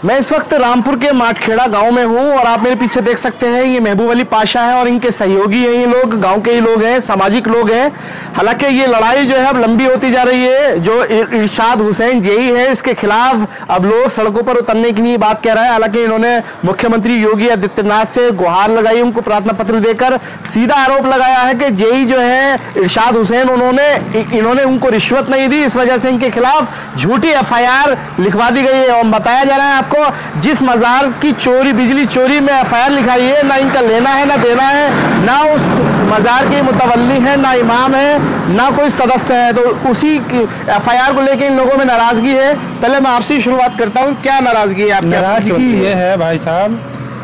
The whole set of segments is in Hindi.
मैं इस वक्त रामपुर के माटखेड़ा गांव में हूं और आप मेरे पीछे देख सकते हैं ये महबूब अली पाशा है और इनके सहयोगी हैं। ये लोग गांव के ही लोग हैं, सामाजिक लोग हैं। हालांकि ये लड़ाई जो है अब लंबी होती जा रही है। जो इरशाद हुसैन जेई है, इसके खिलाफ अब लोग सड़कों पर उतरने की नहीं बात कह रहा है। हालांकि इन्होंने मुख्यमंत्री योगी आदित्यनाथ से गुहार लगाई, उनको प्रार्थना पत्र देकर सीधा आरोप लगाया है कि जेई जो है इरशाद हुसैन, इन्होंने उनको रिश्वत नहीं दी, इस वजह से इनके खिलाफ झूठी FIR लिखवा दी गई है। और बताया जा रहा है आपको, जिस मजार की चोरी, बिजली चोरी में FIR लिखाई है, ना इनका लेना है ना देना है, ना उस मजार के मुतवल्ली है, ना इमाम है, ना कोई सदस्य है। तो उसी FIR को लेकर इन लोगों में नाराजगी है। पहले मैं आपसे शुरुआत करता हूँ, क्या नाराजगी है आपकी? नाराजगी ये है भाई साहब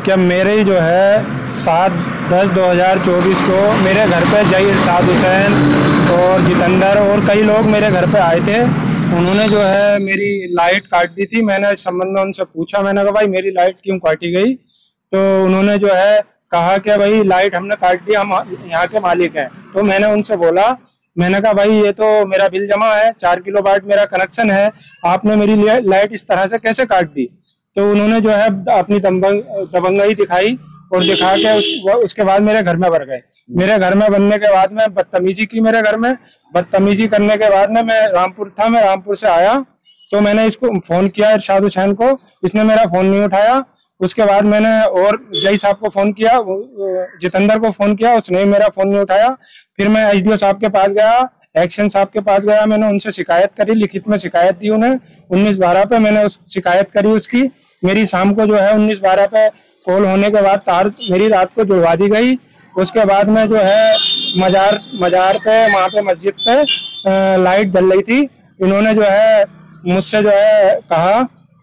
कि मेरे जो है 7/10/2024 को मेरे घर पे जई इरशाद हुसैन और जितेंद्र और कई लोग मेरे घर पे आए थे। उन्होंने जो है मेरी लाइट काट दी थी। मैंने इस संबंध में उनसे पूछा, मैंने कहा भाई मेरी लाइट क्यों काटी गई? तो उन्होंने जो है कहा कि भाई लाइट हमने काट दी, हम यहाँ के मालिक हैं। तो मैंने उनसे बोला, मैंने कहा भाई ये तो मेरा बिल जमा है, 4 किलोवाट मेरा कनेक्शन है, आपने मेरी लाइट इस तरह से कैसे काट दी? तो उन्होंने जो है अपनी दबंगई दिखाई और दिखा के उसके बाद मेरे घर में भर गए। मेरे घर में बनने के बाद में बदतमीजी की, मेरे घर में बदतमीजी करने के बाद में मैं रामपुर से आया तो मैंने इसको फोन किया इरशाद हुसैन को, इसने मेरा फोन नहीं उठाया। उसके बाद मैंने और जई साहब को फोन किया, जितेंद्र को फोन किया, उसने मेरा फोन नहीं उठाया। फिर मैं SDO साहब के पास गया, एक्शन साहब के पास गया, मैंने उनसे शिकायत करी, लिखित में शिकायत दी उन्हें 19/12 पे मैंने शिकायत करी उसकी। मेरी शाम को जो है 19/12 पे कॉल होने के बाद तार मेरी रात को जुड़वा दी गई। उसके बाद में जो है मजार पे, वहाँ पे मस्जिद पे लाइट जल रही थी। इन्होंने जो है मुझसे जो है कहा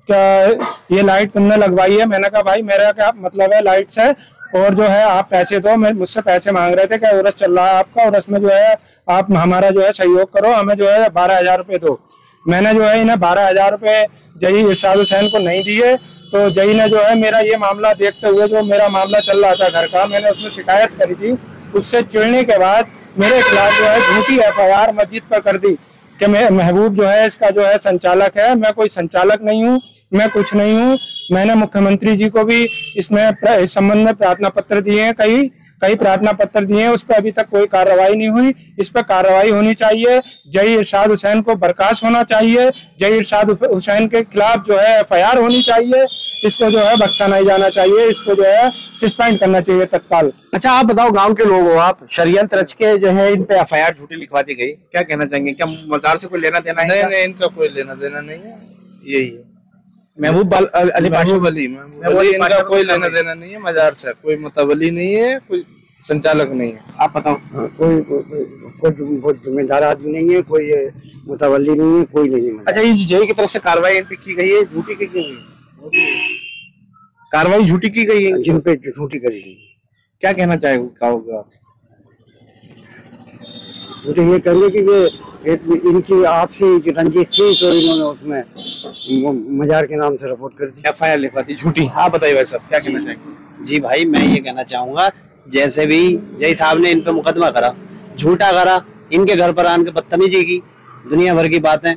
कि ये लाइट तुमने लगवाई है। मैंने कहा भाई मेरा क्या मतलब है लाइट से, और जो है आप पैसे दो। मुझसे पैसे मांग रहे थे कि उरस चल रहा है आपका, और उसमें जो है आप हमारा जो है सहयोग करो, हमें जो है 12,000 रुपये दो। मैंने जो है इन्हें 12,000 रुपये जई इरशाद हुसैन को नहीं दिए। तो जई ने जो है मेरा ये मामला देखते हुए, जो मेरा मामला चल रहा था घर का, मैंने उसमें शिकायत करी थी, उससे चिढ़ने के बाद मेरे खिलाफ जो है झूठी FIR मस्जिद पर कर दी कि मैं महबूब जो है इसका जो है संचालक है। मैं कोई संचालक नहीं हूँ, मैं कुछ नहीं हूँ। मैंने मुख्यमंत्री जी को भी इस संबंध में प्रार्थना पत्र दिए हैं, कई प्रार्थना पत्र दिए हैं, उस पर अभी तक कोई कार्रवाई नहीं हुई। इस पर कार्रवाई होनी चाहिए। जई इरशाद हुसैन को बर्खास्त होना चाहिए। जई इरशाद हुसैन के खिलाफ जो है FIR होनी चाहिए। इसको जो है बख्शा नहीं जाना चाहिए, इसको जो है सस्पेंड करना चाहिए तत्काल। अच्छा आप बताओ, गांव के लोग हो आप, षड्यंत्र रच के जो है इन पे FIR झूठी लिखवा दी गई, क्या कहना चाहेंगे? क्या मजार से कोई लेना देना है? नहीं, इनका कोई लेना देना नहीं है। यही है महबूब अली इनका कोई लेना देना नहीं है मजार से। कोई मुतवली नहीं है, कोई संचालक नहीं है। आप बताओ। कोई जिम्मेदार आदमी नहीं है, कोई मुतवली नहीं है, कोई नहीं है। अच्छा, ये जेई की तरफ से कार्रवाई इन पे की गई है, झूठी की गई है? कार्रवाई झूठी की गई है, जिन पे झूठी करी गई। क्या कहना चाहोगे? मुझे ये कहेंगे कि इनकी आपसी रंजिश थी तो इन्होंने उसमें मजार के नाम से रिपोर्ट कर दी, FIR लिखवा दी झूठी। आप बताइए भाई साहब, क्या कहना चाहेंगे? जी भाई, मैं ये कहना चाहूंगा, जैसे भी जय साहब ने इन पे मुकदमा करा, झूठा करा, इनके घर पर आन के बदतमीजी की, दुनिया भर की बातें,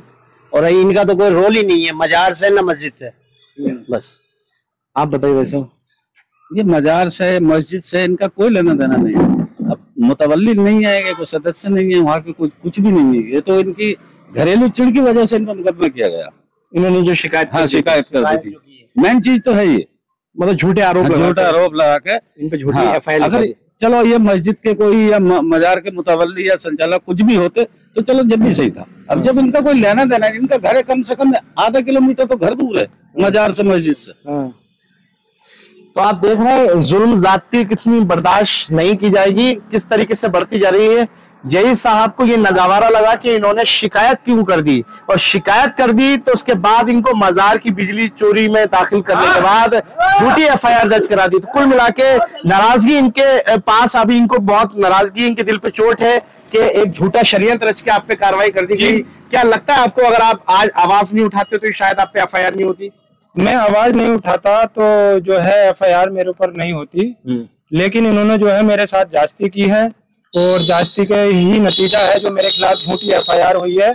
और इनका तो कोई रोल ही नहीं है मजार से न मस्जिद से। बस आप बताइए भाई साहब। ये मजार से मस्जिद से इनका कोई लेना देना नहीं है। अब मुतवल्ली नहीं है, कोई सदस्य नहीं है, वहाँ के कुछ भी नहीं है। ये तो इनकी घरेलू चिड़ की वजह से इनका मुकदमा किया गया। इन्होंने जो शिकायत कर दी थी, मेन चीज तो है ये, मतलब झूठे आरोप लगा के इन पे झूठी FIR। अगर चलो ये मस्जिद के कोई या मजार के मुतवल्ली या संचालक कुछ भी होते तो चलो जब भी सही था। अब जब इनका कोई लेना देना, इनका घर है कम से कम आधा किलोमीटर तो घर दूर है मजार से, मस्जिद से। तो आप देख रहे हैं जुल्म जाती कितनी बर्दाश्त नहीं की जाएगी, किस तरीके से बढ़ती जा रही है। जई साहब को ये नगावारा लगा कि इन्होंने शिकायत क्यों कर दी, और शिकायत कर दी तो उसके बाद इनको मजार की बिजली चोरी में दाखिल करने के बाद झूठी FIR दर्ज करा दी। तो कुल मिला के नाराजगी इनके पास, अभी इनको बहुत नाराजगी, इनके दिल पे चोट है कि एक झूठा षड्यंत्र रच के आप पे कार्रवाई कर दी गई। क्या लगता है आपको, अगर आप आज आवाज नहीं उठाते तो शायद आप पे FIR नहीं होती? मैं आवाज नहीं उठाता तो जो है FIR मेरे ऊपर नहीं होती, लेकिन इन्होंने जो है मेरे साथ जास्ती की है, और जास्ती के ही नतीजा है जो मेरे खिलाफ झूठी FIR हुई है।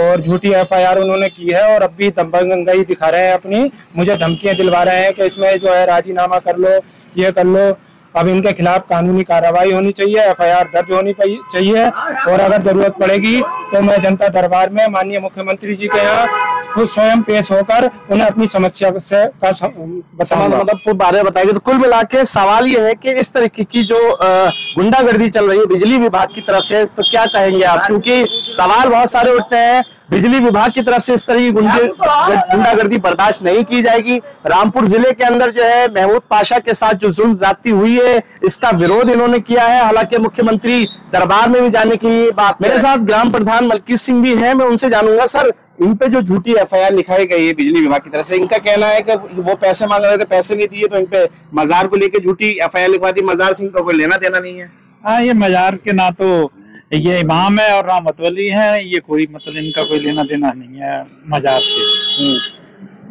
और झूठी FIR उन्होंने की है और अब भी दबंगई दिखा रहे हैं अपनी, मुझे धमकियां दिलवा रहे हैं कि इसमें जो है राजीनामा कर लो, ये कर लो। अब इनके खिलाफ कानूनी कार्रवाई होनी चाहिए, FIR दर्ज होनी चाहिए और अगर जरूरत पड़ेगी तो मैं जनता दरबार में माननीय मुख्यमंत्री जी के यहाँ खुद स्वयं पेश होकर उन्हें अपनी समस्या से का बताऊंगा। मतलब बारे बताएंगे। तो कुल मिला के सवाल ये है कि इस तरीके की जो गुंडागर्दी चल रही है बिजली विभाग की तरफ से, तो क्या कहेंगे आप? क्योंकि सवाल बहुत सारे उठते हैं, बिजली विभाग की तरफ से इस तरह की गुंडागर्दी बर्दाश्त नहीं की जाएगी। रामपुर जिले के अंदर जो है महमूद पाशा के साथ जो जुल्म ज्यादती हुई है, इसका विरोध इन्होंने किया है। हालांकि मुख्यमंत्री दरबार में भी जाने की बात। मेरे साथ ग्राम प्रधान मलकीत सिंह भी हैं, मैं उनसे जानूंगा। सर, इन पे जो झूठी FIR लिखाई गई है बिजली विभाग की तरफ से, इनका कहना है कि वो पैसे मांग रहे थे, पैसे नहीं दिए, तो इन पे मजार को लेकर झूठी FIR लिखवा दी। मजार सिंह का कोई लेना देना नहीं है। हाँ, ये मजार के ना तो ये इमाम है और ना मतवली है, ये कोई मतलब इनका कोई लेना देना नहीं है मजार से।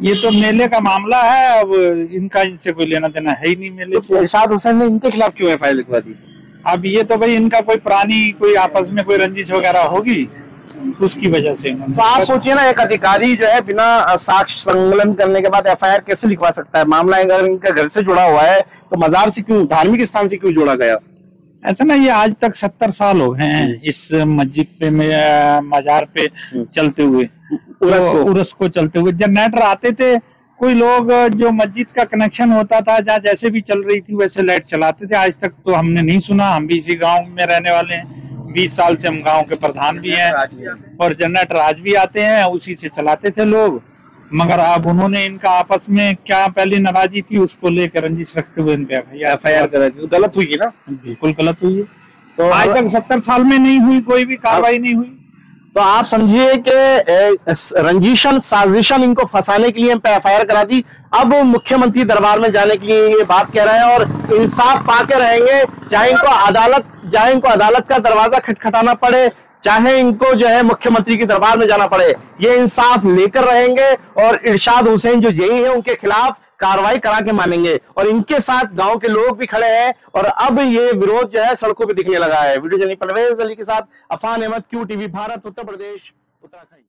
ये तो मेले का मामला है, अब इनका इनसे कोई लेना देना है ही नहीं मेले से। इरशाद हुसैन ने इनके खिलाफ क्यों FIR लिखवा दी? अब ये तो भाई इनका कोई पुरानी कोई आपस में कोई रंजिश वगैरह होगी, उसकी वजह से। तो आप सोचिए ना, एक अधिकारी जो है बिना साक्ष्य संकलन करने के बाद FIR कैसे लिखवा सकता है? मामला अगर इनका घर से जुड़ा हुआ है तो मजार से क्यों, धार्मिक स्थान से क्यों जोड़ा गया? ऐसा ना, ये आज तक 70 साल हो गए हैं इस मस्जिद पे मजार पे चलते हुए, उर्स को चलते हुए। जनरेटर आते थे, कोई लोग जो मस्जिद का कनेक्शन होता था, जहाँ जैसे भी चल रही थी वैसे लाइट चलाते थे। आज तक तो हमने नहीं सुना। हम भी इसी गांव में रहने वाले हैं, 20 साल से हम गांव के प्रधान भी हैं और जनरेटर आज भी आते हैं, उसी से चलाते थे लोग। मगर अब उन्होंने इनका आपस में क्या पहले नाराजगी थी, उसको लेकर रंजिश रखते हुए इन पे FIR कराई थी। तो गलत हुई ना? बिल्कुल गलत हुई है। तो आज तक 70 साल में नहीं हुई, कोई भी कार्रवाई नहीं हुई। तो आप समझिए कि रंजिशन साजिशन इनको फंसाने के लिए इन पे FIR करा दी। अब मुख्यमंत्री दरबार में जाने के लिए ये बात कह रहे हैं और इंसाफ पाके रहेंगे, चाहे इनको अदालत का दरवाजा खटखटाना पड़े, चाहे इनको जो है मुख्यमंत्री के दरबार में जाना पड़े, ये इंसाफ लेकर रहेंगे और इरशाद हुसैन जो जेई है उनके खिलाफ कार्रवाई करा के मानेंगे। और इनके साथ गांव के लोग भी खड़े हैं और अब ये विरोध जो है सड़कों पे दिखने लगा है। वीडियो जर्नलिस्ट परवेज अली के साथ अफान अहमद, QTV भारत, उत्तर प्रदेश, उत्तराखंड।